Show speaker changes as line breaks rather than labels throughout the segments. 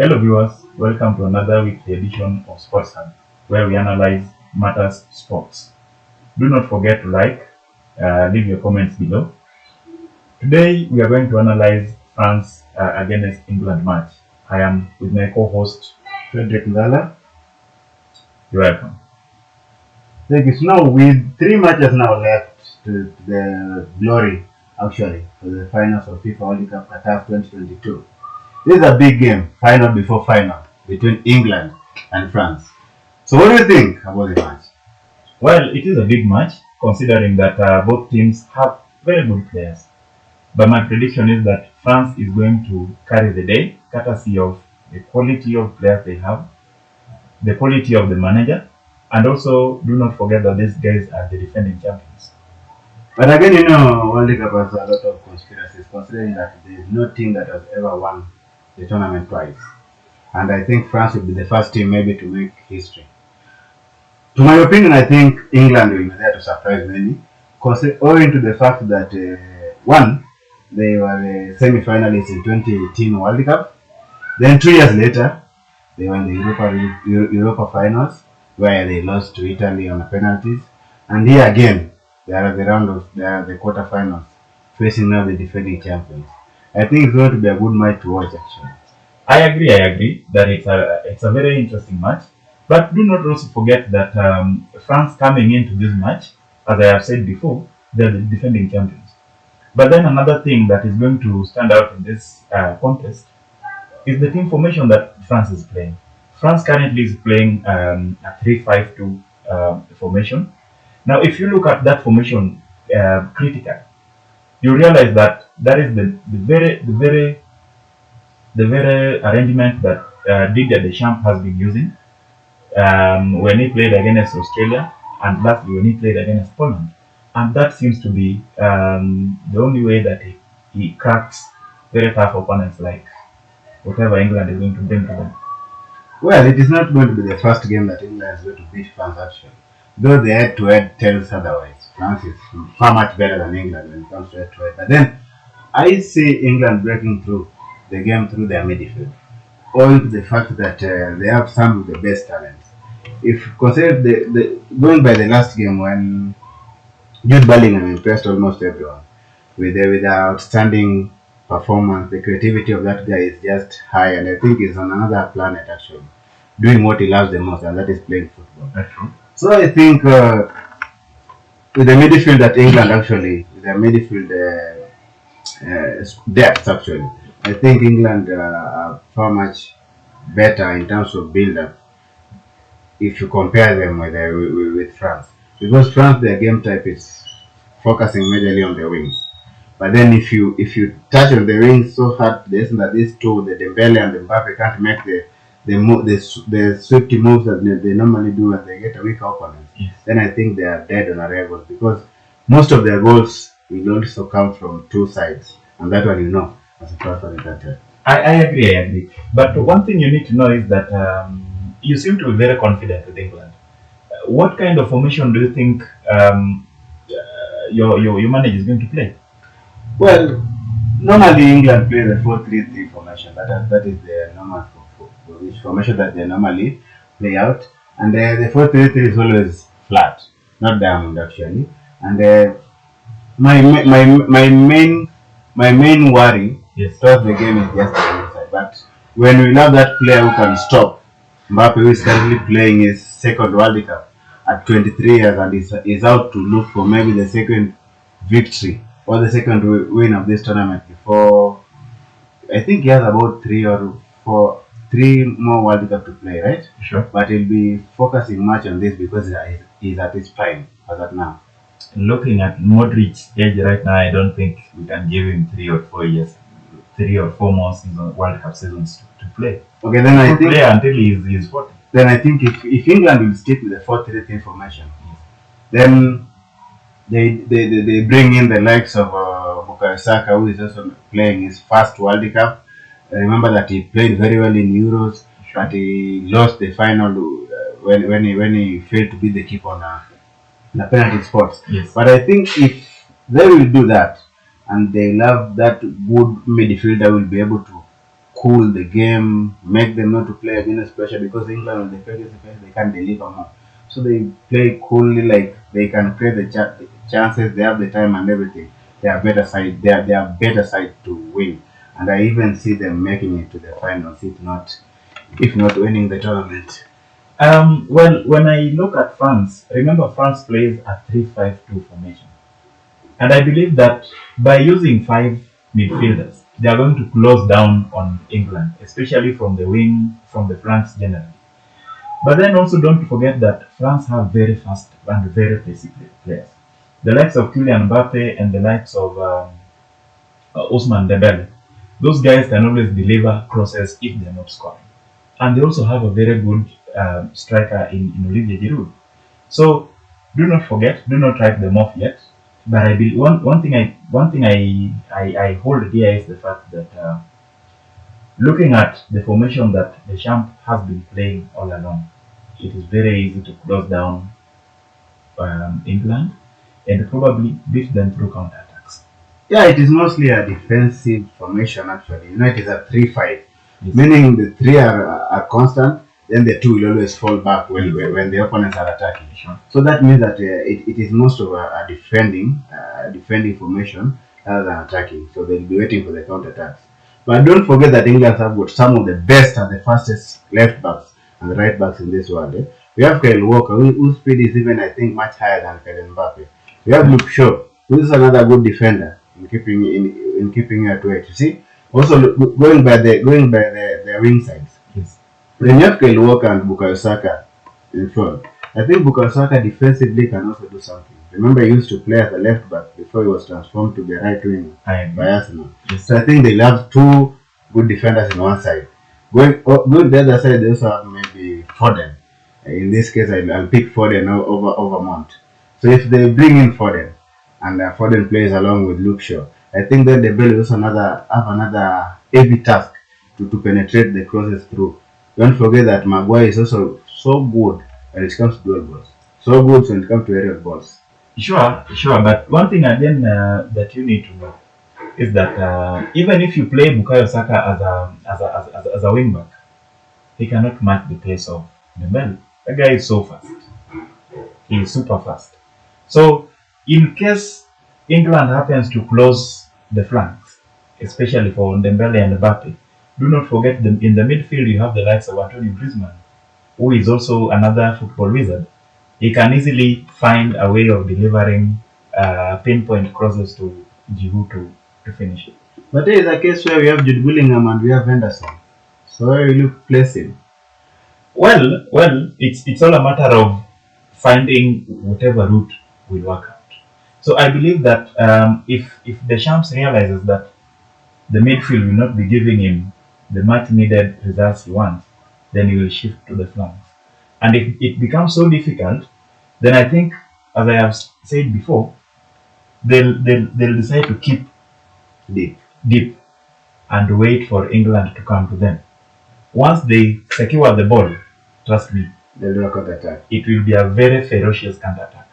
Hello viewers, welcome to another weekly edition of Sports Hub, where we analyze matters sports. Do not forget to leave your comments below. Today we are going to analyze France against England match. I am with my co-host
Frederick Ndala.
You're welcome.
Thank you. So now with 3 matches now left to the glory, actually, for the finals of FIFA World Cup Qatar 2022. This is a big game, final before final, between England and France. So what do you think about the match?
Well, it is a big match considering that both teams have very good players. But my prediction is that France is going to carry the day, courtesy of the quality of players they have, the quality of the manager, and also do not forget that these guys are the defending champions.
But again, World Cup has a lot of conspiracies, considering that there is no team that has ever won the tournament twice. And I think France will be the first team maybe to make history. To my opinion, I think England will be there to surprise many, owing to the fact that one, they were the semi-finalists in 2018 World Cup. Then 2 years later, they won the Europa Finals, where they lost to Italy on the penalties. And here again, they are at the quarterfinals, facing now the defending champions. I think it's going to be a good match to watch, actually.
I agree that it's a very interesting match. But do not also forget that France coming into this match, as I have said before, they're the defending champions. But then another thing that is going to stand out in this contest is the team formation that France is playing. France currently is playing a 3-5-2 formation. Now, if you look at that formation critically, you realize that that is the very arrangement that Didier Deschamps has been using when he played against Australia, and lastly when he played against Poland. And that seems to be the only way that he cracks very tough opponents like whatever England is going to bring to them.
Well, it is not going to be the first game that England is going to beat France, actually. Though the head-to-head tells otherwise. France is far much better than England when it comes to head-to-head. But then, I see England breaking through the game through their midfield, owing to the fact that they have some of the best talents. If consider going by the last game when Jude Bellingham impressed almost everyone with the outstanding performance, the creativity of that guy is just high, and I think he's on another planet actually, doing what he loves the most, and that is playing football.
That's true.
So I think with the midfield that England actually, with their midfield depth actually, I think England are far much better in terms of build-up if you compare them with France. Because France, their game type is focusing majorly on the wings. But then if you touch on the wings so hard, that these two, the Dembele and the Mbappe, can't make the swift moves that they normally do when they get a weak opponent,
Yes.
then I think they are dead on arrival, because most of their goals will also come from two sides, and that one as a person that.
I agree. But one thing you need to know is that you seem to be very confident with England. What kind of formation do you think your manager is going to play?
Well, normally England plays a 4-3-3 formation. That is the normal formation that they normally play out, and the 4-3-3 is always flat, not diamond actually. And my main worry towards the game is just the inside. But when we have that player who can stop, Mbappe, who is currently playing his second World Cup at 23 years and is out to look for maybe the second victory or the second win of this tournament before. I think he has about 3 more World Cup to play, right?
Sure.
But he'll be focusing much on this because he's at his prime as of now.
Looking at Modric's age right now, I don't think we can give him 3 or 4 more World Cup seasons to play.
Okay, then I think
play until he's 40.
Then I think if England will stick with the 4-3-3 formation, then they bring in the likes of Bukayo Saka, who is also playing his first World Cup. Remember that he played very well in Euros, but he lost the final when he failed to beat the keeper on the penalty spots.
Yes.
But I think if they will do that, and they love that good midfielder will be able to cool the game, make them not to play against pressure, because England, when they play against pressure, they can't deliver more. So they play coolly, like they can create the chances, they have the time and everything. They are better side. They are better side to win, and I even see them making it to the finals, if not winning the tournament.
Well, when I look at France, remember France plays a 3-5-2 formation. And I believe that by using five midfielders, they are going to close down on England, especially from the wing, from the flanks generally. But then also don't forget that France have very fast and very basic players. The likes of Kylian Mbappe and the likes of Ousmane Dembele. Those guys can always deliver crosses if they're not scoring. And they also have a very good striker in Olivier Giroud. So do not forget, do not write them off yet. But I believe one thing I hold dear is the fact that looking at the formation that the champ has been playing all along, it is very easy to close down England and probably beat them through counterattacks.
Yeah, it is mostly a defensive formation actually. It is a 3-5,
Yes.
meaning the three are constant, then the two will always fall back when the opponents are attacking.
Sure.
So that means that it is most of a defending formation rather than attacking. So they'll be waiting for the counterattacks. But don't forget that England have got some of the best and the fastest left backs and the right backs in this world. We have Kyle Walker, whose speed is even, I think, much higher than Kylian Mbappe. We have Luke Shaw, who is another good defender in keeping you at weight. You see, also going by the wing sides.
Yes.
When you have Kyle Walker and Bukayo Saka in front, I think Bukayo Saka defensively can also do something. Remember, he used to play as a left back before he was transformed to be a right winger by Arsenal.
Yes.
So I think they'll have two good defenders on one side. Going the other side, they also have maybe Foden. In this case, I'll pick Foden over Mount. So if they bring in Foden and Foden plays along with Luke Shaw, I think that the Bell also have another heavy task to penetrate the crosses through. Don't forget that Maguire is also so good when it comes to dual balls. So good when it comes to aerial balls.
Sure. But one thing again that you need to know is that even if you play Bukayo Saka as a wing back, he cannot match the pace of Dembele. The guy is so fast. He is super fast. So in case England happens to close the flanks, especially for Dembele and Mbappe, do not forget them in the midfield. You have the likes of Antonio Griezmann, who is also another football wizard. He can easily find a way of delivering pinpoint crosses to Giroud to finish it.
But there is a case where we have Jude Bellingham and we have Henderson. So where will you place him?
Well, it's all a matter of finding whatever route will work out. So I believe that if the Shams realizes that the midfield will not be giving him the much needed results he wants, then he will shift to the flanks. And if it becomes so difficult, then I think, as I have said before, they'll decide to keep deep and wait for England to come to them. Once they secure the ball, trust me,
They'll do a counter attack.
it will be a very ferocious counter attack.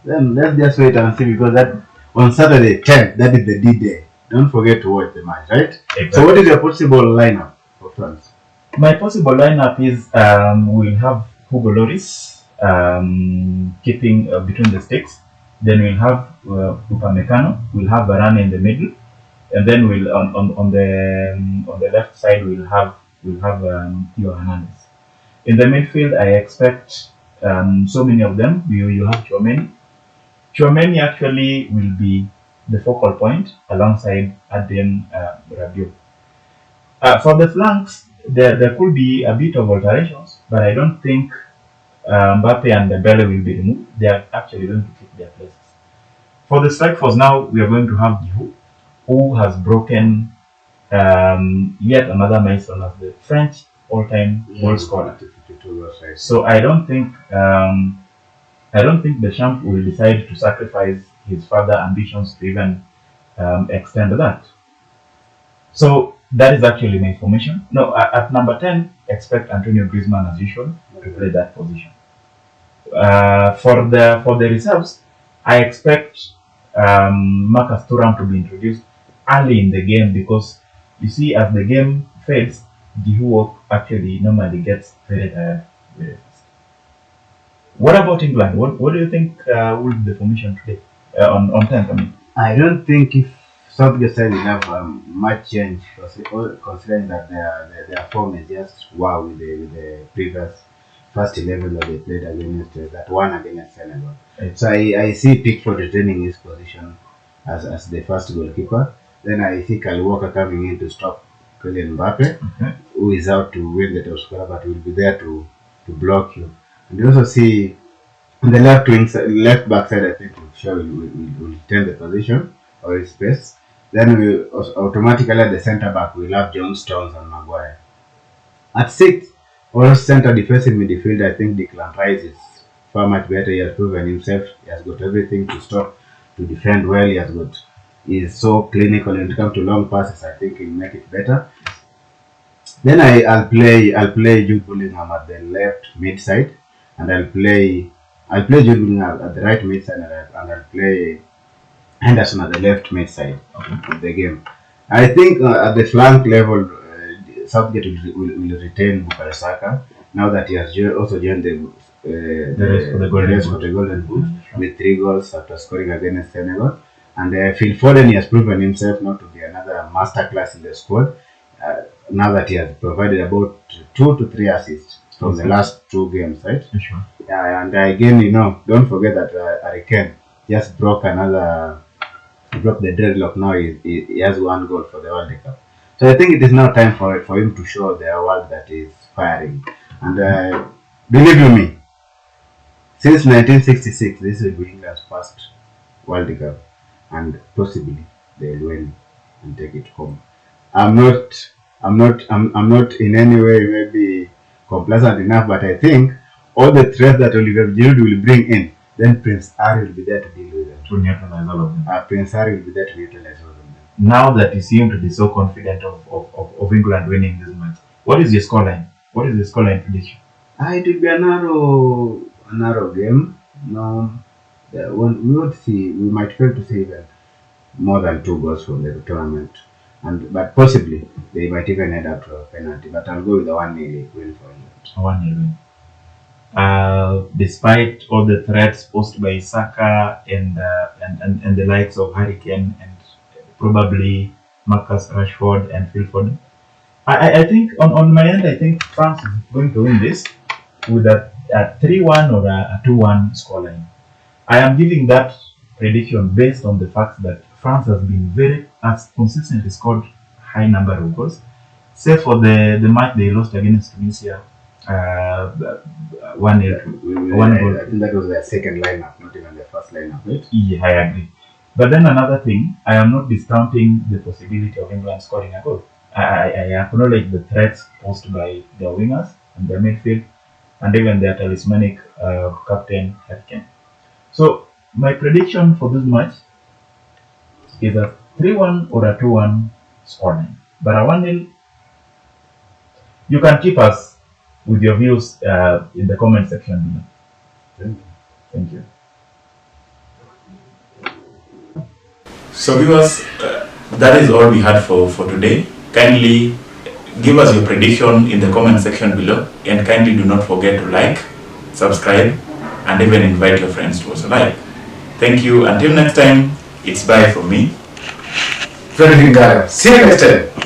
Then let's just wait and see, because that on Saturday 10th, that is the D-Day. Don't forget to watch the match, right?
Exactly.
So what is your possible lineup for France?
My possible lineup is we'll have Hugo Lloris keeping between the sticks. Then we'll have Upamecano. We'll have Varane in the middle, and then we'll on the left side we'll have Theo Hernandez. In the midfield, I expect so many of them. You have Tchouaméni. Tchouaméni actually will be the focal point alongside Adrien Rabiot. For the flanks, there could be a bit of alterations, but I don't think Mbappe and Dembele will be removed. They are actually going to keep their places. For the strike force now, we are going to have Giroud, who has broken yet another milestone as the French all-time goal scorer. So I don't think the champ will decide to sacrifice his further ambitions to even extend that. So that is actually my formation. No, at number 10, expect Antonio Griezmann as usual to play that position. For the reserves, I expect Marcus Thuram to be introduced early in the game, because You see, as the game fades, the work actually normally gets very tired very fast. What about England? What do you think will be the formation today on 10th? I mean,
I don't think if Southgate side will have much change, considering that their form is just wow with the previous first 11 that they played against that one against Senegal. So I see Pickford retaining his position as the first goalkeeper. Then I see Kyle Walker coming in to stop Kylian Mbappe, who is out to win the top scorer, but will be there to block you. And you also see on the left wing side, left back side, I think sure will retain the position or his space. Then we automatically at the centre back we'll have John Stones and Maguire. At sixth, or centre defensive midfield, I think Declan Rice is far much better. He has proven himself. He has got everything to stop, to defend well. He is so clinical when it comes to long passes. I think he'll make it better. Then I'll play Jude Bellingham at the left mid side, and I'll play Jude Bellingham at the right mid side, and I'll play Henderson at the left mid side of the game. I think at the flank level, Southgate will retain Bukayo Saka now that he has also joined the race for the Golden Boot with 3 goals after scoring against Senegal. And Phil Foden, he has proven himself not to be another masterclass in the squad. Now that he has provided about 2 to 3 assists from the last 2 games, right?
Sure.
And again, don't forget that Harry Kane just broke the deadlock. Now he has 1 goal for the World Cup. So I think it is now time for him to show the world that he is firing. And believe you me, since 1966, this will be England's first World Cup, and possibly they will win and take it home. I'm not in any way maybe complacent enough, but I think all the threats that Olivier Giroud will bring in, then Prince Harry will be there to deal with them.
To neutralize all of them.
Prince Harry will be there to neutralize all of them.
Now that you seem to be so confident of England winning this match, what is your scoreline? What is the scoreline prediction?
It will be a narrow game. No, we would see. We might fail to see even more than 2 goals from the tournament, but possibly they might even head up to a penalty. But I'll go with the 1-0 win for England.
1-0 win. Despite all the threats posed by Saka and the likes of Harry Kane and probably Marcus Rashford and Phil Foden, I think on my end, I think France is going to win this with a 3-1 or a 2-1 scoreline. I am giving that prediction based on the fact that France has consistently scored high number of goals. Say for the match they lost against Tunisia, 1-0. 1 goal.
I think that was their second lineup, not even their first lineup, right?
Yeah, I agree. But then another thing, I am not discounting the possibility of England scoring a goal. I acknowledge the threats posed by their wingers and their midfield, and even their talismanic captain Harry Kane. So my prediction for this match is a 3-1 or a 2-1 scoreline. But a 1-0. You can keep us with your views in the comment section below. Thank you.
So viewers, that is all we had for today. Kindly give us your prediction in the comment section below, and kindly do not forget to like, subscribe, and even invite your friends to also like. Thank you. Until next time, it's bye from me.
See you next time.